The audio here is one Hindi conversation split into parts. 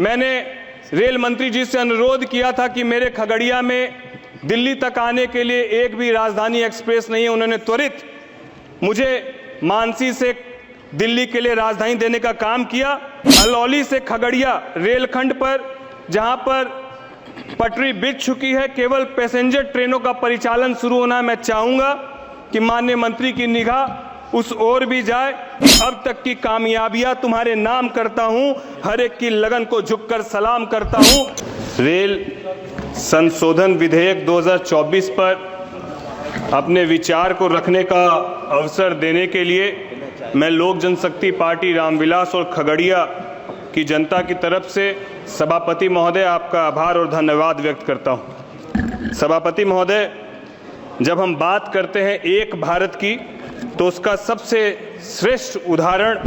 मैंने रेल मंत्री जी से अनुरोध किया था कि मेरे खगड़िया में दिल्ली तक आने के लिए एक भी राजधानी एक्सप्रेस नहीं है। उन्होंने त्वरित मुझे मानसी से दिल्ली के लिए राजधानी देने का काम किया। अलौली से खगड़िया रेलखंड पर जहां पर पटरी बिछ चुकी है, केवल पैसेंजर ट्रेनों का परिचालन शुरू होना है। मैं चाहूंगा कि माननीय मंत्री की निगाह उस ओर भी जाए। अब तक की कामयाबियां तुम्हारे नाम करता हूं, हर एक की लगन को झुककर सलाम करता हूं। रेल संशोधन विधेयक 2024 पर अपने विचार को रखने का अवसर देने के लिए मैं लोक जनशक्ति पार्टी रामविलास और खगड़िया की जनता की तरफ से सभापति महोदय आपका आभार और धन्यवाद व्यक्त करता हूं। सभापति महोदय, जब हम बात करते हैं एक भारत की, तो उसका सबसे श्रेष्ठ उदाहरण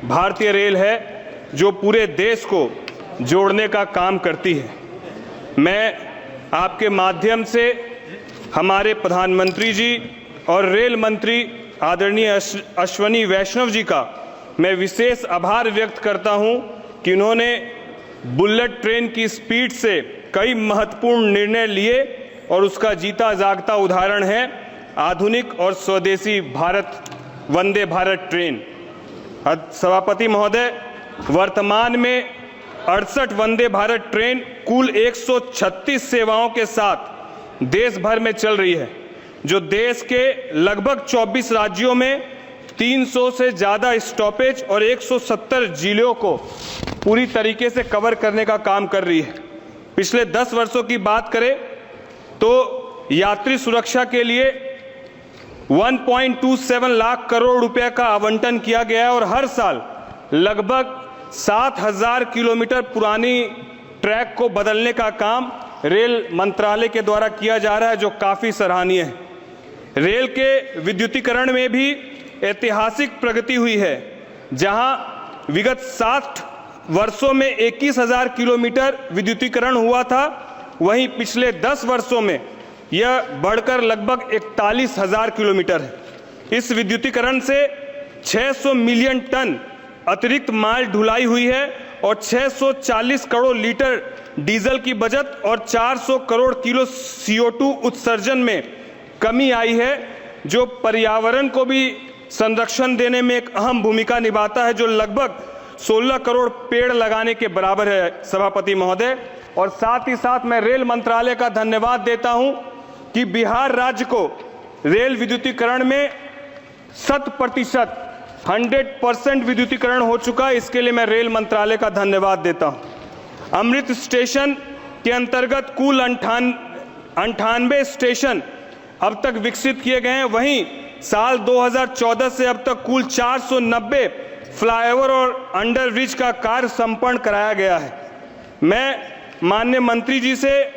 भारतीय रेल है, जो पूरे देश को जोड़ने का काम करती है। मैं आपके माध्यम से हमारे प्रधानमंत्री जी और रेल मंत्री आदरणीय अश्वनी वैष्णव जी का मैं विशेष आभार व्यक्त करता हूं कि उन्होंने बुलेट ट्रेन की स्पीड से कई महत्वपूर्ण निर्णय लिए और उसका जीता जागता उदाहरण है आधुनिक और स्वदेशी भारत वंदे भारत ट्रेन। सभापति महोदय, वर्तमान में 68 वंदे भारत ट्रेन कुल 136 सेवाओं के साथ देश भर में चल रही है, जो देश के लगभग 24 राज्यों में 300 से ज़्यादा स्टॉपेज और 170 जिलों को पूरी तरीके से कवर करने का काम कर रही है। पिछले 10 वर्षों की बात करें तो यात्री सुरक्षा के लिए 1.27 लाख करोड़ रुपए का आवंटन किया गया है और हर साल लगभग 7,000 किलोमीटर पुरानी ट्रैक को बदलने का काम रेल मंत्रालय के द्वारा किया जा रहा है, जो काफ़ी सराहनीय है। रेल के विद्युतीकरण में भी ऐतिहासिक प्रगति हुई है, जहां विगत 60 वर्षों में 21,000 किलोमीटर विद्युतीकरण हुआ था, वहीं पिछले 10 वर्षों में यह बढ़कर लगभग 41,000 किलोमीटर है। इस विद्युतीकरण से 600 मिलियन टन अतिरिक्त माल ढुलाई हुई है और 640 करोड़ लीटर डीजल की बचत और 400 करोड़ किलो CO2 उत्सर्जन में कमी आई है, जो पर्यावरण को भी संरक्षण देने में एक अहम भूमिका निभाता है, जो लगभग 16 करोड़ पेड़ लगाने के बराबर है। सभापति महोदय, और साथ ही साथ मैं रेल मंत्रालय का धन्यवाद देता हूं कि बिहार राज्य को रेल विद्युतीकरण में 100% विद्युतीकरण हो चुका है। इसके लिए मैं रेल मंत्रालय का धन्यवाद देता हूं। अमृत स्टेशन के अंतर्गत कुल 98 स्टेशन अब तक विकसित किए गए हैं। वहीं साल 2014 से अब तक कुल 490 फ्लाईओवर और अंडरब्रिज का कार्य संपन्न कराया गया है। मैं माननीय मंत्री जी से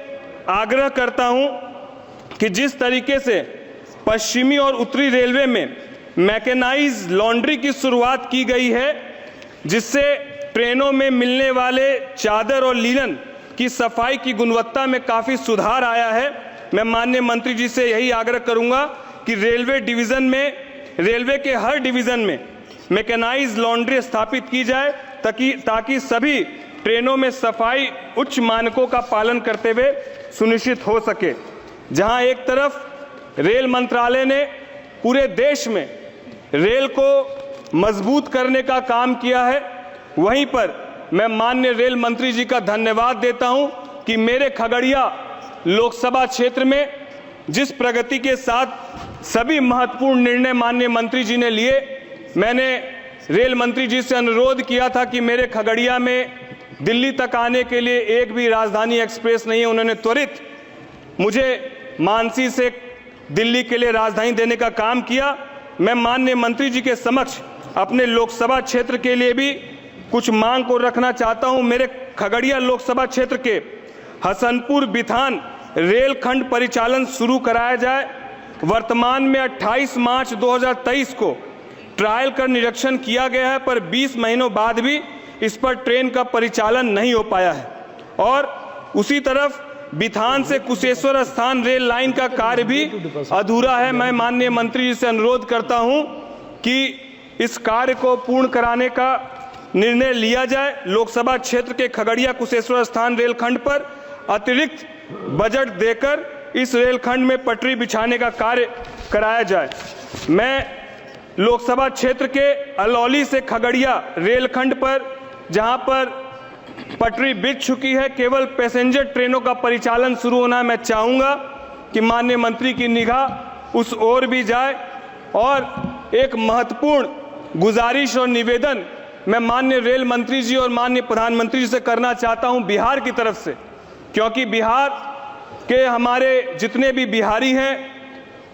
आग्रह करता हूं कि जिस तरीके से पश्चिमी और उत्तरी रेलवे में मैकेनाइज लॉन्ड्री की शुरुआत की गई है, जिससे ट्रेनों में मिलने वाले चादर और लीलन की सफाई की गुणवत्ता में काफ़ी सुधार आया है। मैं माननीय मंत्री जी से यही आग्रह करूंगा कि रेलवे के हर डिवीज़न में मैकेनाइज लॉन्ड्री स्थापित की जाए, ताकि सभी ट्रेनों में सफाई उच्च मानकों का पालन करते हुए सुनिश्चित हो सके। जहां एक तरफ रेल मंत्रालय ने पूरे देश में रेल को मजबूत करने का काम किया है, वहीं पर मैं माननीय रेल मंत्री जी का धन्यवाद देता हूं कि मेरे खगड़िया लोकसभा क्षेत्र में जिस प्रगति के साथ सभी महत्वपूर्ण निर्णय माननीय मंत्री जी ने लिए, मैंने रेल मंत्री जी से अनुरोध किया था कि मेरे खगड़िया में दिल्ली तक आने के लिए एक भी राजधानी एक्सप्रेस नहीं है। उन्होंने त्वरित मुझे मानसी से दिल्ली के लिए राजधानी देने का काम किया। मैं माननीय मंत्री जी के समक्ष अपने लोकसभा क्षेत्र के लिए भी कुछ मांग को रखना चाहता हूं। मेरे खगड़िया लोकसभा क्षेत्र के हसनपुर बिथान रेलखंड परिचालन शुरू कराया जाए। वर्तमान में 28 मार्च 2023 को ट्रायल का निरीक्षण किया गया है, पर 20 महीनों बाद भी इस पर ट्रेन का परिचालन नहीं हो पाया है। और उसी तरफ बिथान से कुशेश्वर स्थान रेल लाइन का कार्य भी अधूरा है। मैं माननीय मंत्री जी से अनुरोध करता हूं कि इस कार्य को पूर्ण कराने का निर्णय लिया जाए। लोकसभा क्षेत्र के खगड़िया कुशेश्वर स्थान रेलखंड पर अतिरिक्त बजट देकर इस रेलखंड में पटरी बिछाने का कार्य कराया जाए। मैं लोकसभा क्षेत्र के अलौली से खगड़िया रेलखंड पर, जहां पर पटरी बिछ चुकी है, केवल पैसेंजर ट्रेनों का परिचालन शुरू होना है, मैं चाहूँगा कि माननीय मंत्री की निगाह उस ओर भी जाए। और एक महत्वपूर्ण गुजारिश और निवेदन मैं माननीय रेल मंत्री जी और माननीय प्रधानमंत्री जी से करना चाहता हूं बिहार की तरफ से, क्योंकि बिहार के हमारे जितने भी बिहारी हैं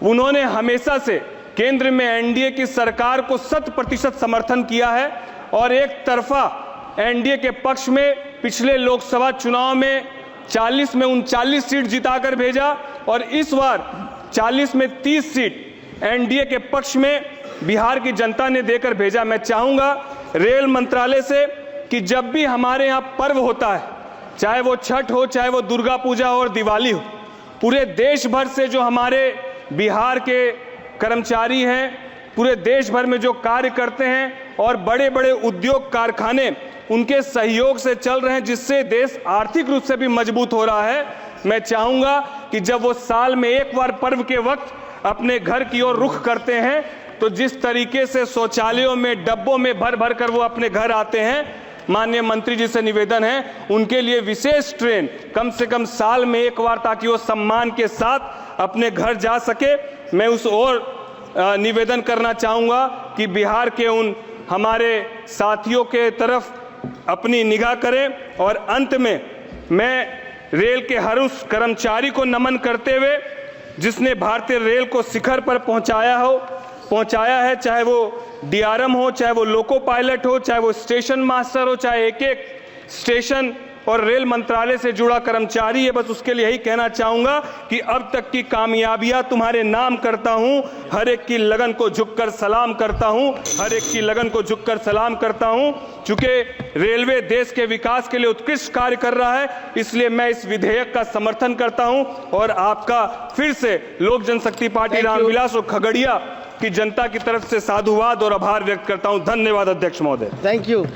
उन्होंने हमेशा से केंद्र में एनडीए की सरकार को 100% समर्थन किया है और एक तरफा एनडीए के पक्ष में पिछले लोकसभा चुनाव में 40 में 39 सीट जिताकर भेजा और इस बार 40 में 30 सीट एनडीए के पक्ष में बिहार की जनता ने देकर भेजा। मैं चाहूंगा रेल मंत्रालय से कि जब भी हमारे यहाँ पर्व होता है, चाहे वो छठ हो, चाहे वो दुर्गा पूजा हो और दिवाली हो, पूरे देश भर से जो हमारे बिहार के कर्मचारी हैं, पूरे देश भर में जो कार्य करते हैं और बड़े बड़े उद्योग कारखाने उनके सहयोग से चल रहे हैं, जिससे देश आर्थिक रूप से भी मजबूत हो रहा है। मैं चाहूंगा कि जब वो साल में एक बार पर्व के वक्त अपने घर की ओर रुख करते हैं, तो जिस तरीके से शौचालयों में डब्बों में भर भर कर वो अपने घर आते हैं, माननीय मंत्री जी से निवेदन है उनके लिए विशेष ट्रेन कम से कम साल में एक बार, ताकि वो सम्मान के साथ अपने घर जा सके। मैं उस ओर निवेदन करना चाहूँगा कि बिहार के उन हमारे साथियों के तरफ अपनी निगाह करें। और अंत में मैं रेल के हर उस कर्मचारी को नमन करते हुए जिसने भारतीय रेल को शिखर पर पहुंचाया है, चाहे वो डीआरएम हो, चाहे वो लोको पायलट हो, चाहे वो स्टेशन मास्टर हो, चाहे एक एक स्टेशन और रेल मंत्रालय से जुड़ा कर्मचारी है। बस उसके लिए यही कहना चाहूंगा कि अब तक की कामयाबियां तुम्हारे नाम करता हूं, हर एक की लगन को झुककर सलाम करता हूं, हर एक की लगन को झुककर सलाम करता हूं। चूंकि रेलवे देश के विकास के लिए उत्कृष्ट कार्य कर रहा है, इसलिए मैं इस विधेयक का समर्थन करता हूं और आपका फिर से लोक जनशक्ति पार्टी रामविलास और खगड़िया की जनता की तरफ से साधुवाद और आभार व्यक्त करता हूं। धन्यवाद अध्यक्ष महोदय। Thank you.